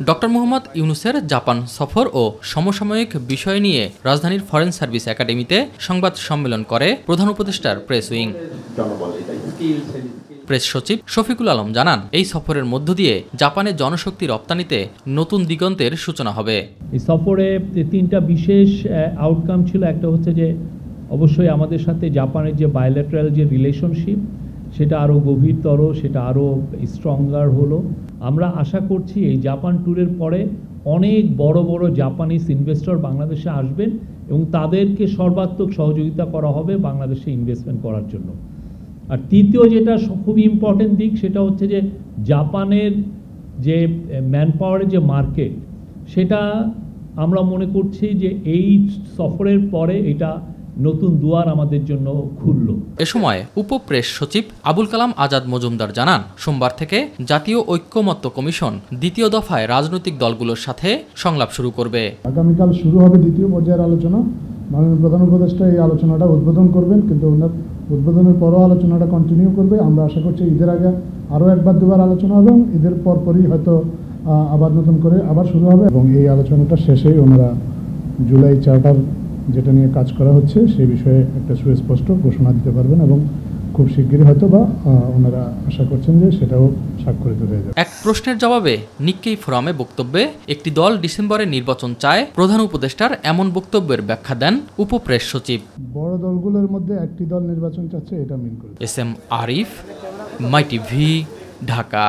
Doctor Mohammad ইউনুসের Japan সফর ও সমসাময়িক বিষয় নিয়ে রাজধানীর ফরেন সার্ভিস একাডেমিতে সংবাদ সম্মেলন করে প্রধান উপদেষ্টার প্রেস উইং। প্রেস সচিব শফিকুল আলম জানান, এই সফরের মধ্য দিয়ে জাপানের জনশক্তি রপ্তানিতে নতুন দিগন্তের সূচনা হবে। এই সফরে তিনটা বিশেষ আউটকাম ছিল। একটা হচ্ছে যে অবশ্যই আমাদের সাথে জাপানের যে বায়োল্যাটারাল যে রিলেশনশিপ সেটা আরও গভীরতর, সেটা আরও স্ট্রঙ্গার হলো। আমরা আশা করছি এই জাপান ট্যুরের পরে অনেক বড় বড় জাপানিজ ইনভেস্টর বাংলাদেশে আসবেন এবং তাদেরকে সর্বাত্মক সহযোগিতা করা হবে বাংলাদেশে ইনভেস্টমেন্ট করার জন্য। আর তৃতীয় যেটা খুবই ইম্পর্টেন্ট দিক সেটা হচ্ছে যে জাপানের যে ম্যান পাওয়ারের যে মার্কেট, সেটা আমরা মনে করছি যে এই সফরের পরে এটা নতুন দুয়ার আমাদের জন্য খুলল। এ সময় উপপ্রেস সচিব আবুল কালাম আজাদ মজুমদার জানান, সোমবার থেকে জাতীয় ঐক্যমত্য কমিশন দ্বিতীয় দফায় রাজনৈতিক দলগুলোর সাথে সংলাপ শুরু করবে। আগামীকাল শুরু হবে দ্বিতীয় পর্যায়ের আলোচনা। মাননীয় প্রধান উপদেষ্টা এই আলোচনাটা উদ্বোধন করবেন, কিন্তু ওনার উদ্বোধনের পরও আলোচনাটা কন্টিনিউ করবে। আমরা আশা করছি ঈদের আগে আরও একবার দুবার আলোচনা হবে এবং ঈদের পরপরই হয়তো আবার নতুন করে আবার শুরু হবে এবং এই আলোচনাটা শেষেই ওনারা জুলাই চার্টার যেটা নিয়ে কাজ করা হচ্ছে সেই বিষয়ে একটা সুস্পষ্ট ঘোষণা দিতে পারবেন এবং খুব শিগগিরই হয়তো বা ওনারা আশা করছেন যে সেটাও স্বাক্ষরিত হয়ে যাবে। এক প্রশ্নের জবাবে নিক্কেই ফোরামে বক্তব্যে একটি দল ডিসেম্বরে নির্বাচন চায়, প্রধান উপদেষ্টার এমন বক্তব্যের ব্যাখ্যা দেন উপপ্রেস সচিব। বড় দলগুলোর মধ্যে একটি দল নির্বাচন চাচ্ছে, এটা মিন করে। এস এম আরিফ, মাই টিভি, ঢাকা।